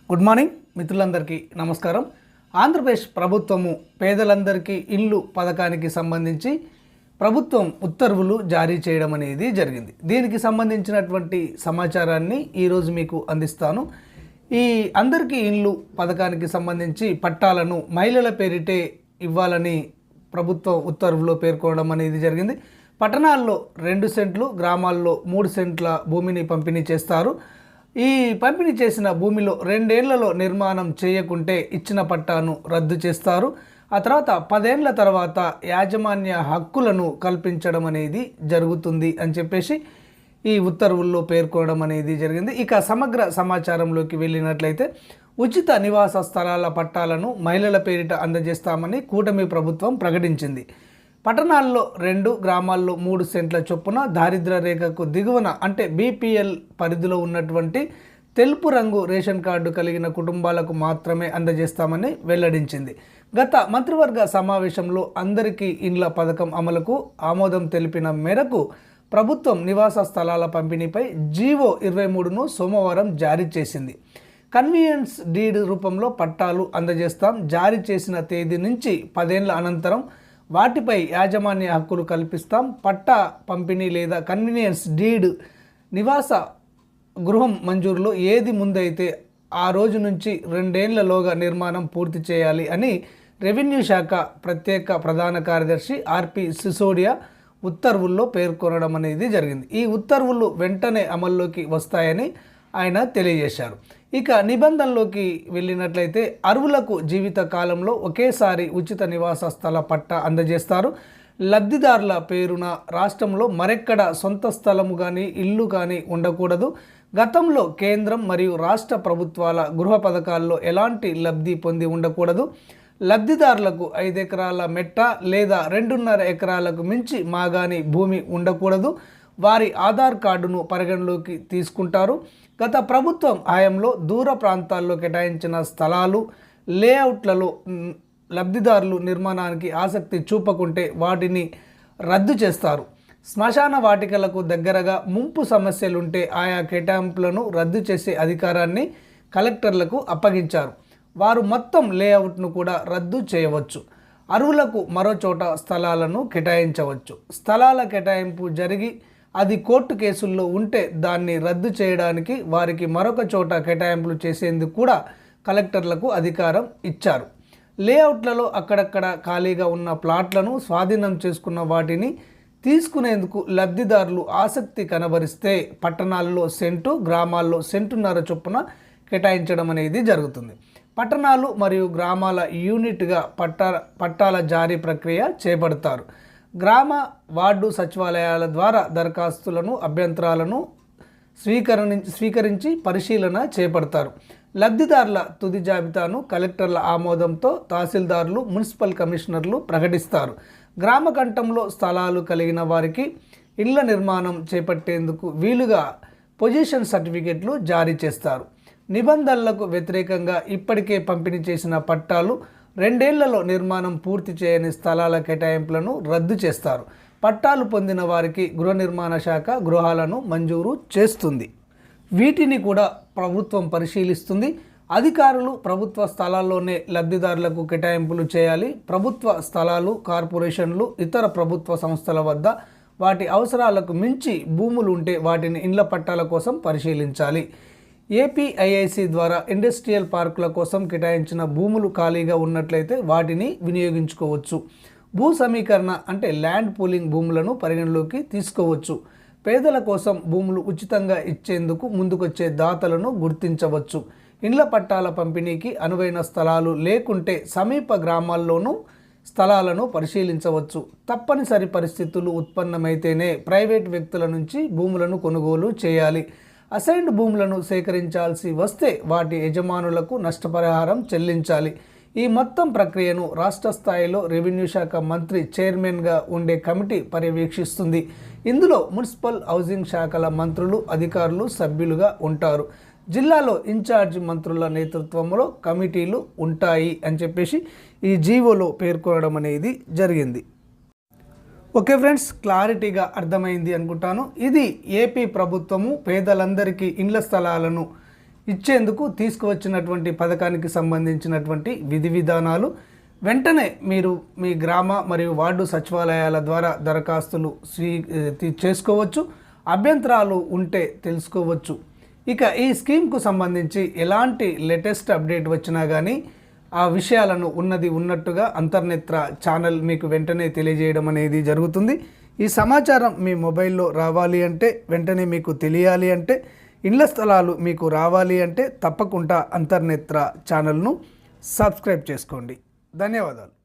Good morning మిత్రులందరికీ నమస్కారం. ఆంధ్రప్రదేశ్ ప్రభుత్వము పేదలందరికీ ఇల్లు పథకానికి సంబంధించి ప్రభుత్వం ఉత్తర్వులు జారీ చేయడం అనేది జరిగింది. దీనికి సంబంధించినటువంటి సమాచారాన్ని ఈరోజు మీకు అందిస్తాను. ఈ అందరికీ ఇల్లు పథకానికి సంబంధించి పట్టాలను మహిళల పేరిటే ఇవ్వాలని ప్రభుత్వం ఉత్తర్వులో పేర్కొనడం అనేది జరిగింది. పట్టణాల్లో 2 సెంట్లు, గ్రామాల్లో 3 సెంట్ల భూమిని పంపిణీ చేస్తారు. ఈ పంపిణీ చేసిన భూమిలో 2 ఏళ్లలో నిర్మాణం చేయకుంటే ఇచ్చిన పట్టాను రద్దు చేస్తారు. ఆ తర్వాత 10 ఏళ్ల తర్వాత యాజమాన్య హక్కులను కల్పించడం అనేది జరుగుతుంది అని చెప్పేసి ఈ ఉత్తర్వుల్లో పేర్కొనడం అనేది జరిగింది. ఇక సమగ్ర సమాచారంలోకి వెళ్ళినట్లయితే ఉచిత నివాస స్థలాల పట్టాలను మహిళల పేరిట అందజేస్తామని కూటమి ప్రభుత్వం ప్రకటించింది. పట్టణాల్లో 2, గ్రామాల్లో 3 సెంట్ల చొప్పున దారిద్ర్య రేఖకు దిగువన అంటే బీపీఎల్ పరిధిలో ఉన్నటువంటి తెలుపు రంగు రేషన్ కార్డు కలిగిన కుటుంబాలకు మాత్రమే అందజేస్తామని వెల్లడించింది. గత మంత్రివర్గ సమావేశంలో అందరికీ ఇండ్ల పథకం అమలుకు ఆమోదం తెలిపిన మేరకు ప్రభుత్వం నివాస స్థలాల పంపిణీపై జీవో 23ను సోమవారం జారీ చేసింది. కన్వీనియన్స్ డీడ్ రూపంలో పట్టాలు అందజేస్తాం. జారీ చేసిన తేదీ నుంచి 10 ఏళ్ల అనంతరం వాటిపై యాజమాన్య హక్కులు కల్పిస్తాం. పట్టా పంపిణీ లేదా కన్వీనియన్స్ డీడ్ నివాస గృహం మంజూరులో ఏది ముందైతే ఆ రోజు నుంచి 2 ఏళ్లలోగా నిర్మాణం పూర్తి చేయాలి అని రెవెన్యూ శాఖ ప్రత్యేక ప్రధాన కార్యదర్శి ఆర్పి సిసోడియా ఉత్తర్వుల్లో పేర్కొనడం అనేది జరిగింది. ఈ ఉత్తర్వులు వెంటనే అమల్లోకి వస్తాయని ఆయన తెలియజేశారు. ఇక నిబంధనలోకి వెళ్ళినట్లయితే అర్హులకు జీవిత కాలంలో ఒకేసారి ఉచిత నివాస స్థల పట్టా అందజేస్తారు. లబ్ధిదారుల పేరున రాష్ట్రంలో మరెక్కడ సొంత స్థలము కానీ ఇల్లు కానీ ఉండకూడదు. గతంలో కేంద్రం మరియు రాష్ట్ర ప్రభుత్వాల గృహ పథకాల్లో ఎలాంటి లబ్ధి పొంది ఉండకూడదు. లబ్ధిదారులకు 5 ఎకరాల మెట్ట లేదా 2.5 ఎకరాలకు మించి మాగాని భూమి ఉండకూడదు. వారి ఆధార్ కార్డును పరిగణలోకి తీసుకుంటారు. గత ప్రభుత్వం హయాంలో దూర ప్రాంతాల్లో కేటాయించిన స్థలాలు లేఅవుట్లలో లబ్ధిదారులు నిర్మాణానికి ఆసక్తి చూపకుంటే వాటిని రద్దు చేస్తారు. శ్మశాన వాటికలకు దగ్గరగా ముంపు సమస్యలుంటే ఆయా కేటాయింపులను రద్దు చేసే అధికారాన్ని కలెక్టర్లకు అప్పగించారు. వారు మొత్తం లేఅవుట్ను కూడా రద్దు చేయవచ్చు. అర్హులకు మరో చోట స్థలాలను కేటాయించవచ్చు. స్థలాల కేటాయింపు జరిగి అది కోర్టు కేసుల్లో ఉంటే దాన్ని రద్దు చేయడానికి వారికి మరొక చోట కేటాయింపులు చేసేందుకు కూడా కలెక్టర్లకు అధికారం ఇచ్చారు. లేఅవుట్లలో అక్కడక్కడ ఖాళీగా ఉన్న ప్లాట్లను స్వాధీనం చేసుకున్న వాటిని తీసుకునేందుకు లబ్ధిదారులు ఆసక్తి కనబరిస్తే పట్టణాల్లో సెంటు, గ్రామాల్లో సెంటున్నర చొప్పున కేటాయించడం అనేది జరుగుతుంది. పట్టణాలు మరియు గ్రామాల యూనిట్గా పట్టాల జారీ ప్రక్రియ చేపడతారు. గ్రామ వార్డు సచివాలయాల ద్వారా దరఖాస్తులను, అభ్యంతరాలను స్వీకరించి పరిశీలన చేపడతారు. లబ్ధిదారుల తుది జాబితాను కలెక్టర్ల ఆమోదంతో తహసీల్దార్లు, మున్సిపల్ కమిషనర్లు ప్రకటిస్తారు. గ్రామ కంఠంలో స్థలాలు కలిగిన వారికి ఇళ్ల నిర్మాణం చేపట్టేందుకు వీలుగా పొజిషన్ సర్టిఫికెట్లు జారీ చేస్తారు. నిబంధనలకు వ్యతిరేకంగా ఇప్పటికే పంపిణీ చేసిన పట్టాలు 2 ఏళ్లలో నిర్మాణం పూర్తి చేయని స్థలాల కేటాయింపులను రద్దు చేస్తారు. పట్టాలు పొందిన వారికి గృహ నిర్మాణ శాఖ గృహాలను మంజూరు చేస్తుంది. వీటిని కూడా ప్రభుత్వం పరిశీలిస్తుంది. అధికారులు ప్రభుత్వ స్థలాల్లోనే లబ్ధిదారులకు కేటాయింపులు చేయాలి. ప్రభుత్వ స్థలాలు, కార్పొరేషన్లు, ఇతర ప్రభుత్వ సంస్థల వద్ద వాటి అవసరాలకు మించి భూములు ఉంటే వాటిని ఇండ్ల పట్టాల కోసం పరిశీలించాలి. ఏపీఐఐసి ద్వారా ఇండస్ట్రియల్ పార్కుల కోసం కేటాయించిన భూములు ఖాళీగా ఉన్నట్లయితే వాటిని వినియోగించుకోవచ్చు. భూ సమీకరణ అంటే ల్యాండ్ పూలింగ్ భూములను పరిగణలోకి తీసుకోవచ్చు. పేదల కోసం భూములు ఉచితంగా ఇచ్చేందుకు ముందుకొచ్చే దాతలను గుర్తించవచ్చు. ఇండ్ల పట్టాల పంపిణీకి అనువైన స్థలాలు లేకుంటే సమీప గ్రామాల్లోనూ స్థలాలను పరిశీలించవచ్చు. తప్పనిసరి పరిస్థితులు ఉత్పన్నమైతేనే ప్రైవేట్ వ్యక్తుల నుంచి భూములను కొనుగోలు చేయాలి. అసైన్డ్ భూములను సేకరించాల్సి వస్తే వాటి యజమానులకు నష్టపరిహారం చెల్లించాలి. ఈ మొత్తం ప్రక్రియను రాష్ట్ర స్థాయిలో రెవెన్యూ శాఖ మంత్రి చైర్మన్గా ఉండే కమిటీ పర్యవేక్షిస్తుంది. ఇందులో మున్సిపల్, హౌసింగ్ శాఖల మంత్రులు, అధికారులు సభ్యులుగా ఉంటారు. జిల్లాలో ఇన్ఛార్జ్ మంత్రుల నేతృత్వంలో కమిటీలు ఉంటాయి అని చెప్పేసి ఈ జీవోలో పేర్కొనడం అనేది జరిగింది. ఓకే ఫ్రెండ్స్, క్లారిటీగా అర్థమైంది అనుకుంటాను. ఇది ఏపీ ప్రభుత్వము పేదలందరికీ ఇండ్ల స్థలాలను ఇచ్చేందుకు తీసుకువచ్చినటువంటి పథకానికి సంబంధించినటువంటి విధి విధానాలు వెంటనే మీరు మీ గ్రామ మరియు వార్డు సచివాలయాల ద్వారా దరఖాస్తులు చేసుకోవచ్చు. అభ్యంతరాలు ఉంటే తెలుసుకోవచ్చు. ఇక ఈ స్కీమ్కు సంబంధించి ఎలాంటి లేటెస్ట్ అప్డేట్ వచ్చినా కానీ ఆ విషయాలను ఉన్నది ఉన్నట్టుగా అంతర్నేత్ర ఛానల్ మీకు వెంటనే తెలియజేయడం అనేది జరుగుతుంది. ఈ సమాచారం మీ మొబైల్లో రావాలి అంటే, వెంటనే మీకు తెలియాలి అంటే, ఇళ్ల స్థలాలు మీకు రావాలి అంటే తప్పకుండా అంతర్నేత్ర ఛానల్ను సబ్స్క్రైబ్ చేసుకోండి. ధన్యవాదాలు.